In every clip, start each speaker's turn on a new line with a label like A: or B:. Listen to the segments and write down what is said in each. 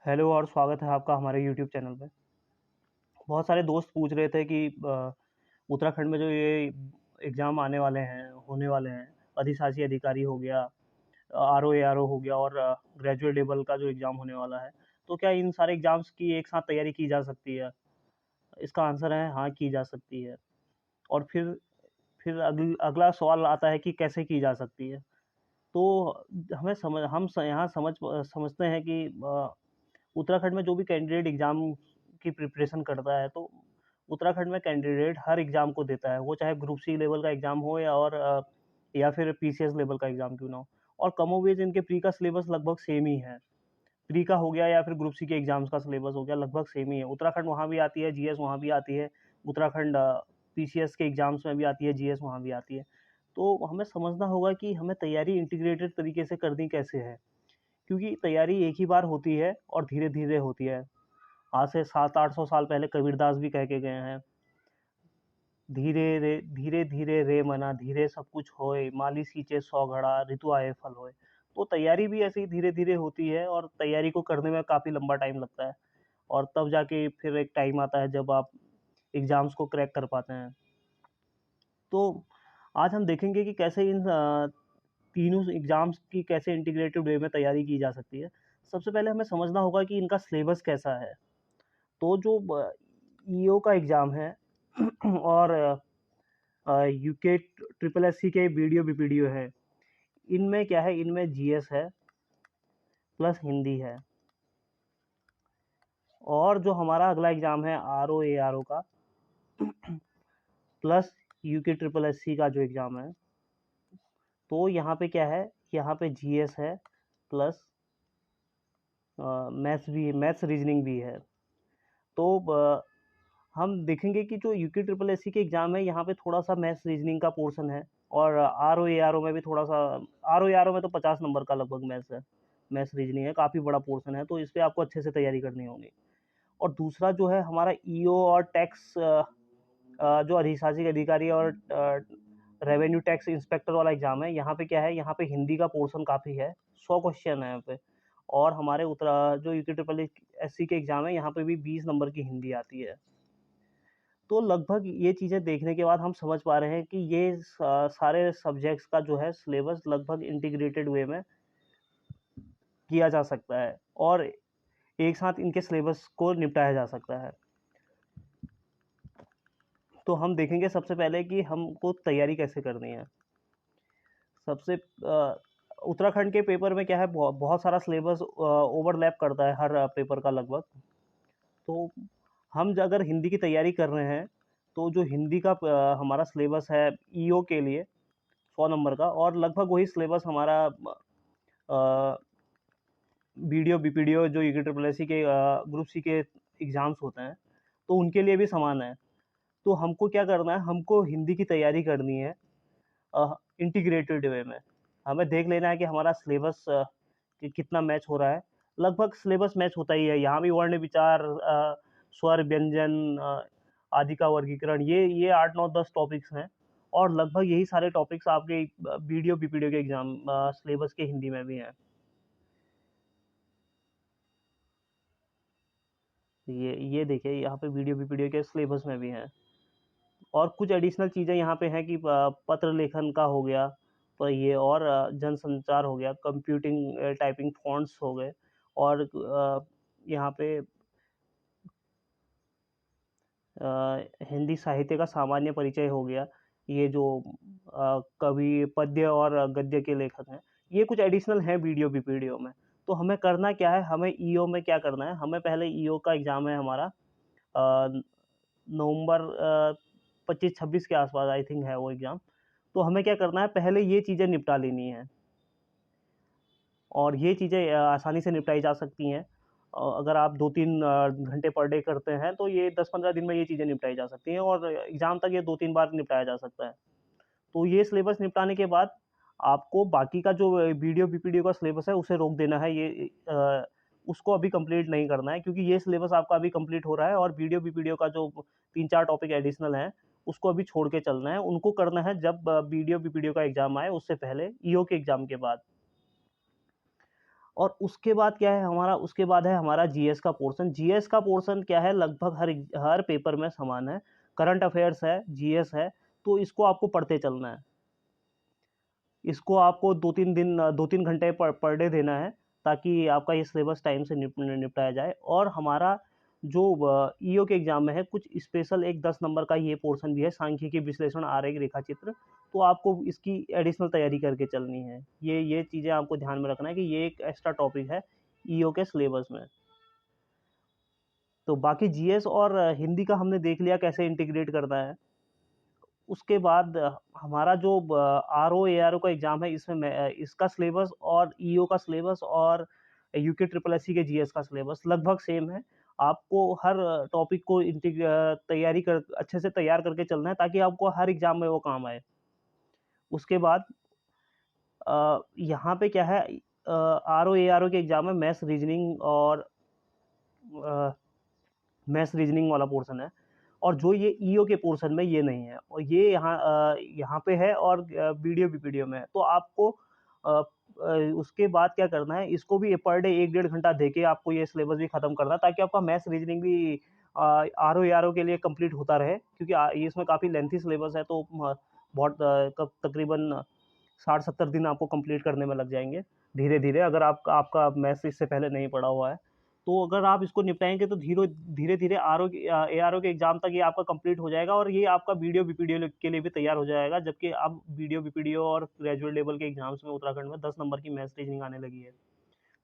A: Hello और स्वागत है आपका हमारे यूट्यूब चैनल पे। बहुत सारे दोस्त पूछ रहे थे कि उत्तराखंड में जो ये एग्ज़ाम आने वाले हैं होने वाले हैं, अधिशासी अधिकारी हो गया, आरओ एआरओ हो गया और ग्रेजुएट लेवल का जो एग्ज़ाम होने वाला है, तो क्या इन सारे एग्ज़ाम्स की एक साथ तैयारी की जा सकती है? इसका आंसर है हाँ, की जा सकती है। और फिर अगला सवाल आता है कि कैसे की जा सकती है? तो हमें समझ हम स यहाँ समझते हैं कि उत्तराखंड में जो भी कैंडिडेट एग्ज़ाम की प्रिपरेशन करता है, तो उत्तराखंड में कैंडिडेट हर एग्ज़ाम को देता है, वो चाहे ग्रुप सी लेवल का एग्ज़ाम हो या फिर पीसीएस लेवल का एग्ज़ाम क्यों ना हो। और कमोबेश इनके प्री का सिलेबस लगभग सेम ही है। प्री का हो गया या फिर ग्रुप सी के एग्ज़ाम्स का सिलेबस हो गया, लगभग सेम ही है। उत्तराखंड वहाँ भी आती है, जीएस वहाँ भी आती है। उत्तराखंड पीसीएस के एग्ज़ाम्स में भी आती है, जीएस वहाँ भी आती है। तो हमें समझना होगा कि हमें तैयारी इंटीग्रेटेड तरीके से करनी कैसे है, क्योंकि तैयारी एक ही बार होती है और धीरे-धीरे होती है। आज से 700-800 साल पहले कबीरदास भी कह के गए हैं, धीरे धीरे रे मना धीरे सब कुछ होए, माली सींचे 100 घड़ा ऋतु आए फल होए। तो तैयारी भी ऐसे ही धीरे धीरे होती है और तैयारी को करने में काफ़ी लंबा टाइम लगता है, और तब जाके फिर एक टाइम आता है जब आप एग्ज़ाम्स को क्रैक कर पाते हैं। तो आज हम देखेंगे कि कैसे इन तीनों एग्ज़ाम्स की कैसे इंटीग्रेटेड वे में तैयारी की जा सकती है। सबसे पहले हमें समझना होगा कि इनका सिलेबस कैसा है। तो जो ईओ का एग्ज़ाम है और यूके ट्रिपल एससी के वीडियो बीपीडीओ है, इनमें क्या है, इनमें जीएस है प्लस हिंदी है। और जो हमारा अगला एग्ज़ाम है आरओ एआरओ का प्लस यूके ट्रिपल एससी का जो एग्ज़ाम है, तो यहाँ पे क्या है, यहाँ पे जीएस है प्लस मैथ्स रीजनिंग भी है। तो हम देखेंगे कि जो यूके ट्रिपल एससी के एग्ज़ाम है, यहाँ पे थोड़ा सा मैथ्स रीजनिंग का पोर्शन है, और R O A R O में भी थोड़ा सा, R O A R O में तो 50 नंबर का लगभग मैथ्स है, मैथ्स रीजनिंग है, काफ़ी बड़ा पोर्शन है, तो इस पर आपको अच्छे से तैयारी करनी होगी। और दूसरा जो है हमारा ईओ और टैक्स, जो अधिशासी अधिकारी और रेवेन्यू टैक्स इंस्पेक्टर वाला एग्ज़ाम है, यहाँ पे क्या है, यहाँ पे हिंदी का पोर्शन काफ़ी है, 100 क्वेश्चन है यहाँ पे। और हमारे जो यूके ट्रिपल एस सी के एग्ज़ाम है, यहाँ पे भी 20 नंबर की हिंदी आती है। तो लगभग ये चीज़ें देखने के बाद हम समझ पा रहे हैं कि ये सारे सब्जेक्ट्स का जो है सिलेबस लगभग इंटीग्रेटेड वे में किया जा सकता है, और एक साथ इनके सिलेबस को निपटाया जा सकता है। तो हम देखेंगे सबसे पहले कि हमको तैयारी कैसे करनी है। सबसे उत्तराखंड के पेपर में क्या है, बहुत सारा सिलेबस ओवरलैप करता है हर पेपर का लगभग। तो हम अगर हिंदी की तैयारी कर रहे हैं, तो जो हिंदी का हमारा सिलेबस है ईओ के लिए 100 नंबर का, और लगभग वही सिलेबस हमारा वीडियो बीपीडीओ जो यूके ट्रिपल एस सी के ग्रुप सी के एग्ज़ाम्स होते हैं, तो उनके लिए भी समान है। तो हमको क्या करना है, हमको हिंदी की तैयारी करनी है इंटीग्रेटेड वे में। हमें देख लेना है कि हमारा सिलेबस कि कितना मैच हो रहा है। लगभग सिलेबस मैच होता ही है, यहाँ भी वर्ण विचार, स्वर व्यंजन, आदि का वर्गीकरण, ये 8 9 10 टॉपिक्स हैं, और लगभग यही सारे टॉपिक्स आपके वीडियो बीपीडीओ के एग्ज़ाम सिलेबस के हिंदी में भी हैं। ये देखिए, यहाँ पे वीडियो बीपीडीओ के सिलेबस में भी हैं। और कुछ एडिशनल चीज़ें यहाँ पे हैं कि पत्र लेखन का हो गया, तो ये, और जनसंचार हो गया, कंप्यूटिंग टाइपिंग फ़ॉन्ट्स हो गए, और यहाँ पे हिंदी साहित्य का सामान्य परिचय हो गया। ये जो कवि पद्य और गद्य के लेखक हैं, ये कुछ एडिशनल हैं वीडियो बीपीडीओ में। तो हमें करना क्या है, हमें ईओ में क्या करना है, हमें पहले ईओ का एग्ज़ाम है हमारा नवंबर 25-26 के आसपास आई थिंक है वो एग्ज़ाम। तो हमें क्या करना है, पहले ये चीज़ें निपटा लेनी है, और ये चीज़ें आसानी से निपटाई जा सकती हैं। अगर आप 2-3 घंटे पर डे करते हैं, तो ये 10-15 दिन में ये चीज़ें निपटाई जा सकती हैं, और एग्ज़ाम तक ये 2-3 बार निपटाया जा सकता है। तो ये सिलेबस निपटाने के बाद आपको बाकी का जो वीडियो बीपीडीओ का सिलेबस है, उसे रोक देना है। उसको अभी कंप्लीट नहीं करना है, क्योंकि ये सिलेबस आपका अभी कंप्लीट हो रहा है, और वीडियो बीपीडीओ का जो 3-4 टॉपिक एडिशनल हैं, उसको अभी छोड़ के चलना है। उनको करना है जब वीडियो बीपीडीओ का एग्ज़ाम आए, उससे पहले ईओ के एग्ज़ाम के बाद। और उसके बाद क्या है हमारा, उसके बाद है हमारा जीएस का पोर्शन। जीएस का पोर्शन क्या है, लगभग हर पेपर में समान है। करंट अफेयर्स है, जीएस है, तो इसको आपको पढ़ते चलना है। इसको आपको 2-3 घंटे पर डे देना है, ताकि आपका ये सिलेबस टाइम से निपटाया जाए। और हमारा जो ईओ के एग्जाम में है, कुछ स्पेशल एक 10 नंबर का ये पोर्शन भी है, सांख्यिकी विश्लेषण, आरेख, रेखा चित्र। तो आपको इसकी एडिशनल तैयारी करके चलनी है। ये चीज़ें आपको ध्यान में रखना है कि ये एक एक्स्ट्रा टॉपिक है ईओ के सिलेबस में। तो बाकी जीएस और हिंदी का हमने देख लिया कैसे इंटीग्रेट करना है। उसके बाद हमारा जो R O A R O का एग्ज़ाम है, इसमें इसका सिलेबस और ईओ का सिलेबस और यूके ट्रिपल एस सी के जीएस का सिलेबस लगभग सेम है। आपको हर टॉपिक को तैयारी कर अच्छे से तैयार करके चलना है, ताकि आपको हर एग्ज़ाम में वो काम आए। उसके बाद यहाँ पे क्या है, R O A R O के एग्ज़ाम में मैथ्स रीजनिंग वाला पोर्शन है। और जो ये ईओ के पोर्शन में ये नहीं है, और ये यहाँ पे है, और वीडियो भी पीडीएफ में है। तो आपको उसके बाद क्या करना है, इसको भी पर डे 1-1.5 घंटा देके आपको ये सिलेबस भी खत्म करना है, ताकि आपका मैथ्स रीजनिंग भी आर ओ के लिए कंप्लीट होता रहे। क्योंकि ये इसमें काफ़ी लेंथी सिलेबस है, तो बहुत तकरीबन 60-70 दिन आपको कंप्लीट करने में लग जाएंगे धीरे धीरे, अगर आपका मैथ्स इससे पहले नहीं पढ़ा हुआ है। तो अगर आप इसको निपटाएंगे तो धीरे धीरे ए आर ओ के एग्जाम तक ये आपका कंप्लीट हो जाएगा, और ये आपका वीडियो बीपीडीओ के लिए भी तैयार हो जाएगा। जबकि अब वीडियो बीपीडीओ और ग्रेजुएट लेवल के एग्जाम्स में उत्तराखंड में 10 नंबर की मैथ्स रीजनिंग आने लगी है।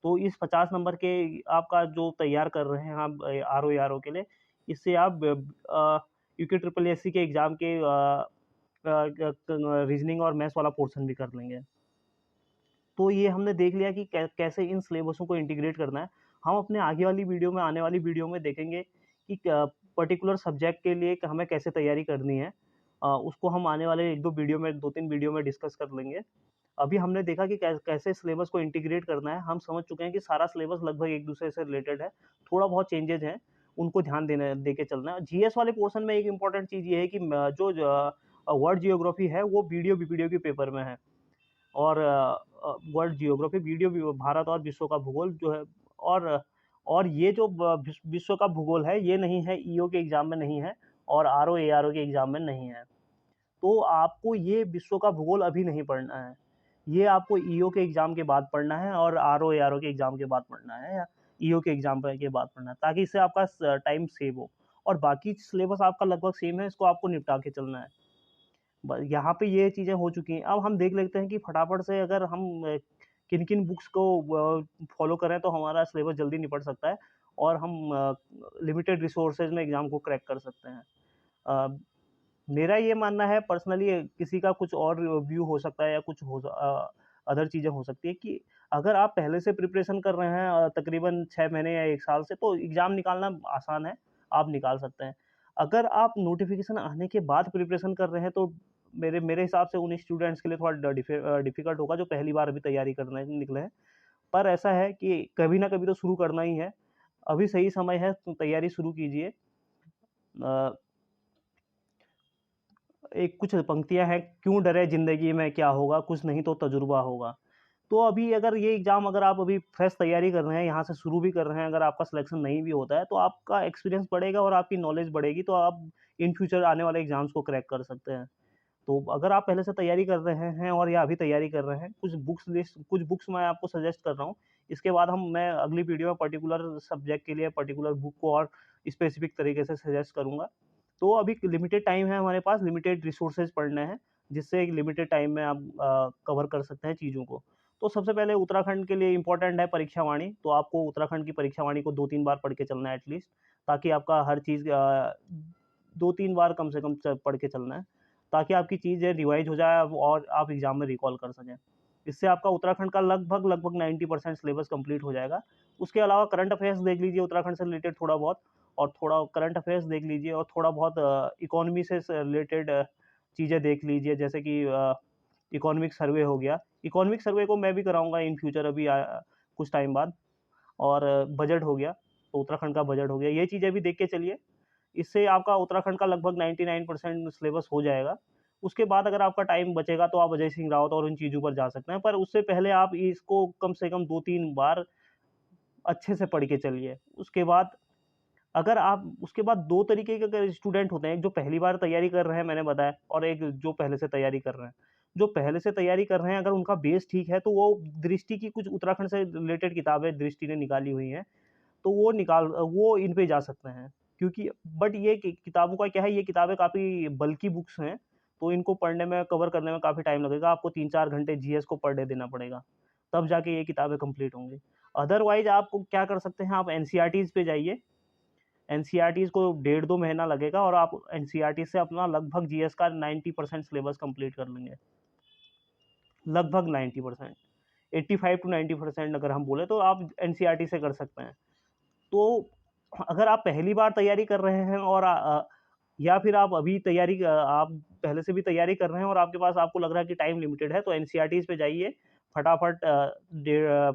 A: तो इस 50 नंबर के आपका जो तैयार कर रहे हैं आप R O A R O के लिए, इससे आप यूके ट्रिपल एस सी के एग्जाम के रीजनिंग और मैथ्स वाला पोर्शन भी कर लेंगे। तो ये हमने देख लिया कि कैसे इन सिलेबसों को इंटीग्रेट करना है। हम अपने आगे वाली वीडियो में, आने वाली वीडियो में देखेंगे कि पर्टिकुलर सब्जेक्ट के लिए हमें कैसे तैयारी करनी है। उसको हम आने वाले 1-2 वीडियो में, 2-3 वीडियो में डिस्कस कर लेंगे। अभी हमने देखा कि कैसे सिलेबस को इंटीग्रेट करना है। हम समझ चुके हैं कि सारा सिलेबस लगभग एक दूसरे से रिलेटेड है, थोड़ा बहुत चेंजेज हैं, उनको ध्यान देके चलना है। जीएस वाले पोर्शन में एक इंपॉर्टेंट चीज़ ये है कि जो वर्ल्ड जियोग्राफी है वो वीडियो बीपीडीओ के पेपर में है, और वर्ल्ड जियोग्राफी वीडियो भारत और विश्व का भूगोल जो है। और ये जो विश्व का भूगोल है, ये नहीं है, ईओ के एग्जाम में नहीं है, और R O A R O के एग्जाम में नहीं है। तो आपको ये विश्व का भूगोल अभी नहीं पढ़ना है, ये आपको ईओ के एग्जाम के बाद पढ़ना है, और R O A R O के एग्जाम के बाद पढ़ना है, या ईओ के एग्जाम के बाद पढ़ना है, ताकि इससे आपका टाइम सेव हो। और बाकी सिलेबस आपका लगभग सेम है, इसको आपको निपटा के चलना है। यहाँ पे ये चीज़ें हो चुकी हैं। अब हम देख लेते हैं कि फटाफट से अगर हम किन किन बुक्स को फॉलो करें तो हमारा सिलेबस जल्दी निपट सकता है, और हम लिमिटेड रिसोर्सेज में एग्ज़ाम को क्रैक कर सकते हैं। मेरा ये मानना है पर्सनली, किसी का कुछ और व्यू हो सकता है, या कुछ अदर चीज़ें हो सकती है, कि अगर आप पहले से प्रिपरेशन कर रहे हैं तकरीबन 6 महीने या 1 साल से, तो एग्ज़ाम निकालना आसान है, आप निकाल सकते हैं। अगर आप नोटिफिकेशन आने के बाद प्रिपरेशन कर रहे हैं, तो मेरे हिसाब से उन स्टूडेंट्स के लिए थोड़ा डिफ़िकल्ट होगा, जो पहली बार अभी तैयारी करने निकले हैं। पर ऐसा है कि कभी ना कभी तो शुरू करना ही है, अभी सही समय है, तो तैयारी शुरू कीजिए। एक कुछ पंक्तियाँ हैं, क्यों डरे ज़िंदगी में क्या होगा, कुछ नहीं तो तजुर्बा होगा। तो अभी अगर ये एग्ज़ाम, अगर आप अभी फ्रेश तैयारी कर रहे हैं, यहाँ से शुरू भी कर रहे हैं, अगर आपका सिलेक्शन नहीं भी होता है, तो आपका एक्सपीरियंस बढ़ेगा और आपकी नॉलेज बढ़ेगी, तो आप इन फ्यूचर आने वाले एग्ज़ाम्स को क्रैक कर सकते हैं। तो अगर आप पहले से तैयारी कर रहे हैं, और या अभी तैयारी कर रहे हैं, कुछ बुक्स मैं आपको सजेस्ट कर रहा हूँ। इसके बाद मैं अगली वीडियो में पर्टिकुलर सब्जेक्ट के लिए पर्टिकुलर बुक को और स्पेसिफिक तरीके से सजेस्ट करूँगा। तो अभी लिमिटेड टाइम है हमारे पास, लिमिटेड रिसोर्सेज पढ़ने हैं, जिससे एक लिमिटेड टाइम में आप कवर कर सकते हैं चीज़ों को। तो सबसे पहले उत्तराखंड के लिए इम्पोर्टेंट है परीक्षा वाणी। तो आपको उत्तराखंड की परीक्षा वाणी को 2-3 बार पढ़ के चलना है एटलीस्ट, ताकि आपका हर चीज़ 2-3 बार कम से कम पढ़ के चलना है, ताकि आपकी चीज़ें रिवाइज हो जाए और आप एग्ज़ाम में रिकॉल कर सकें। इससे आपका उत्तराखंड का लगभग 90% सिलेबस कंप्लीट हो जाएगा। उसके अलावा करंट अफेयर्स देख लीजिए उत्तराखंड से रिलेटेड थोड़ा बहुत, और थोड़ा करंट अफेयर्स देख लीजिए, और थोड़ा बहुत इकोनॉमी से रिलेटेड चीज़ें देख लीजिए, जैसे कि इकोनॉमिक सर्वे हो गया। इकोनॉमिक सर्वे को मैं भी कराऊँगा इन फ्यूचर, अभी कुछ टाइम बाद। और बजट हो गया, तो उत्तराखंड का बजट हो गया, ये चीज़ें भी देख के चलिए। इससे आपका उत्तराखंड का लगभग 99% सिलेबस हो जाएगा। उसके बाद अगर आपका टाइम बचेगा तो आप अजय सिंह रावत और उन चीज़ों पर जा सकते हैं, पर उससे पहले आप इसको कम से कम 2-3 बार अच्छे से पढ़ के चलिए। उसके बाद अगर आप उसके बाद 2 तरीके के अगर स्टूडेंट होते हैं, एक जो पहली बार तैयारी कर रहे हैं मैंने बताया, और एक जो पहले से तैयारी कर रहे हैं। जो पहले से तैयारी कर रहे हैं अगर उनका बेस ठीक है तो वो दृष्टि की कुछ उत्तराखंड से रिलेटेड किताबें दृष्टि ने निकाली हुई हैं, तो वो इन पे जा सकते हैं। क्योंकि बट ये किताबों का क्या है, ये किताबें काफ़ी बल्की बुक्स हैं, तो इनको पढ़ने में, कवर करने में काफ़ी टाइम लगेगा। आपको 3-4 घंटे जीएस को पर डे देना पड़ेगा, तब जाके ये किताबें कंप्लीट होंगी। अदरवाइज़ आप क्या कर सकते हैं, आप एनसीईआरटीज़ पे जाइए। एनसीईआरटीज़ को 1.5-2 महीना लगेगा और आप एनसीईआरटी से अपना लगभग जीएस का 90% सिलेबस कंप्लीट कर लेंगे। लगभग 90%, 85 टू 90% अगर हम बोले तो आप एनसीईआरटी से कर सकते हैं। तो अगर आप पहली बार तैयारी कर रहे हैं और या फिर आप अभी आप पहले से भी तैयारी कर रहे हैं और आपके पास, आपको लग रहा है कि टाइम लिमिटेड है, तो एनसीईआरटीज़ पे जाइए। फटाफट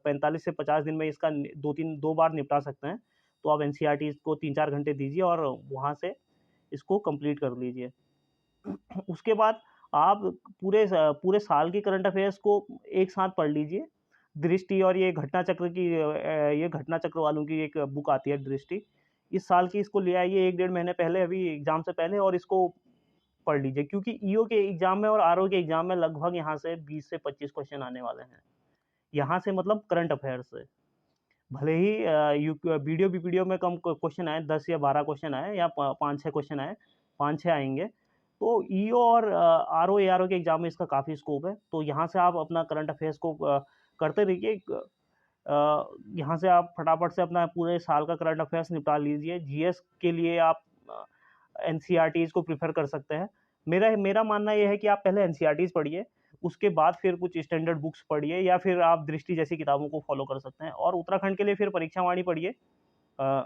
A: 45 से 50 दिन में इसका 2 बार निपटा सकते हैं। तो आप एनसीईआरटीज़ को 3-4 घंटे दीजिए और वहाँ से इसको कंप्लीट कर लीजिए। उसके बाद आप पूरे साल की करंट अफेयर्स को एक साथ पढ़ लीजिए। दृष्टि और ये घटना चक्र वालों की एक बुक आती है दृष्टि। इस साल की इसको ले आइए 1 डेढ़ महीने पहले, अभी एग्ज़ाम से पहले, और इसको पढ़ लीजिए, क्योंकि ईओ के एग्ज़ाम में और आरओ के एग्ज़ाम में लगभग यहाँ से 20 से 25 क्वेश्चन आने वाले हैं। यहाँ से मतलब करंट अफेयर्स से। भले ही वीडियो बीपीडीओ में कम क्वेश्चन आए, 10 या 12 क्वेश्चन आए या 5-6 क्वेश्चन आए, 5-6 आएँगे। तो ईओ और आरओ एआरओ के एग्ज़ाम में इसका काफ़ी स्कोप है। तो यहाँ से आप अपना करंट अफेयर्स को करते रहिए। यहाँ से आप फटाफट से अपना पूरे साल का करंट अफेयर्स निपटा लीजिए। जीएस के लिए आप एनसीईआरटीज़ को प्रेफ़र कर सकते हैं। मेरा मेरा मानना ये है कि आप पहले एनसीईआरटीज़ पढ़िए, उसके बाद फिर कुछ स्टैंडर्ड बुक्स पढ़िए, या फिर आप दृष्टि जैसी किताबों को फ़ॉलो कर सकते हैं। और उत्तराखंड के लिए फिर परीक्षावाणी पढ़िए। अ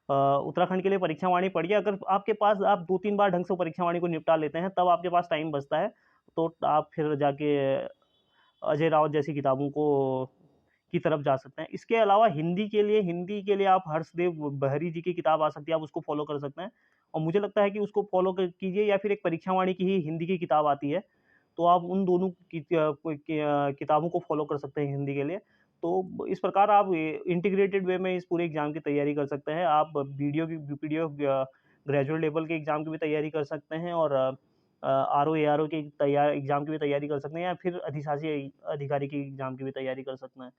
A: उत्तराखंड के लिए परीक्षावाणी पढ़िए। अगर आपके पास, आप 2-3 बार ढंग से परीक्षावाणी को निपटा लेते हैं, तब आपके पास टाइम बचता है, तो आप फिर जाके अजय रावत जैसी किताबों को की तरफ जा सकते हैं। इसके अलावा हिंदी के लिए आप हर्षदेव बहरी जी की किताब आ सकती है, आप उसको फ़ॉलो कर सकते हैं। और मुझे लगता है कि उसको फ़ॉलो कीजिए, या फिर एक परीक्षावाणी की ही हिंदी की किताब आती है, तो आप उन दोनों किताबों को फ़ॉलो कर सकते हैं हिंदी के लिए। तो इस प्रकार आप इंटीग्रेटेड वे में इस पूरे एग्ज़ाम की तैयारी कर सकते हैं। आप वीडियो ग्रेजुएट लेवल के एग्ज़ाम की भी तैयारी कर सकते हैं, और आरओ एआरओ की एग्ज़ाम की भी तैयारी कर सकते हैं, या फिर अधिशासी अधिकारी की एग्ज़ाम की भी तैयारी कर सकते हैं।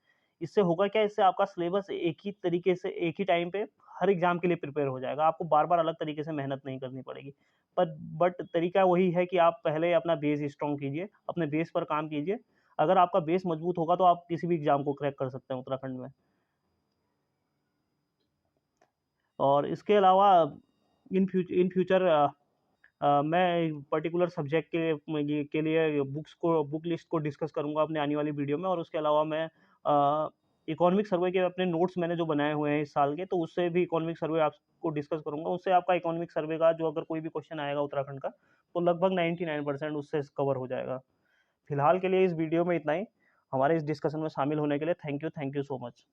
A: इससे होगा क्या, इससे आपका सिलेबस एक ही तरीके से, एक ही टाइम पे हर एग्ज़ाम के लिए प्रिपेयर हो जाएगा। आपको बार-बार अलग तरीके से मेहनत नहीं करनी पड़ेगी। पर बट तरीका वही है कि आप पहले अपना बेस स्ट्रॉन्ग कीजिए, अपने बेस पर काम कीजिए। अगर आपका बेस मजबूत होगा तो आप किसी भी एग्ज़ाम को क्रैक कर सकते हैं उत्तराखंड में। और इसके अलावा इन फ्यूचर मैं पर्टिकुलर सब्जेक्ट के लिए बुक लिस्ट को डिस्कस करूँगा अपने आने वाली वीडियो में। और उसके अलावा मैं इकोनॉमिक सर्वे के अपने नोट्स मैंने जो बनाए हुए हैं इस साल के, तो उससे भी इकोनॉमिक सर्वे आपको डिस्कस करूँगा। उससे आपका इकोनॉमिक सर्वे का जो, अगर कोई भी क्वेश्चन आएगा उत्तराखंड का, तो लगभग 99% उससे कवर हो जाएगा। फिलहाल के लिए इस वीडियो में इतना ही। हमारे इस डिस्कशन में शामिल होने के लिए थैंक यू सो मच।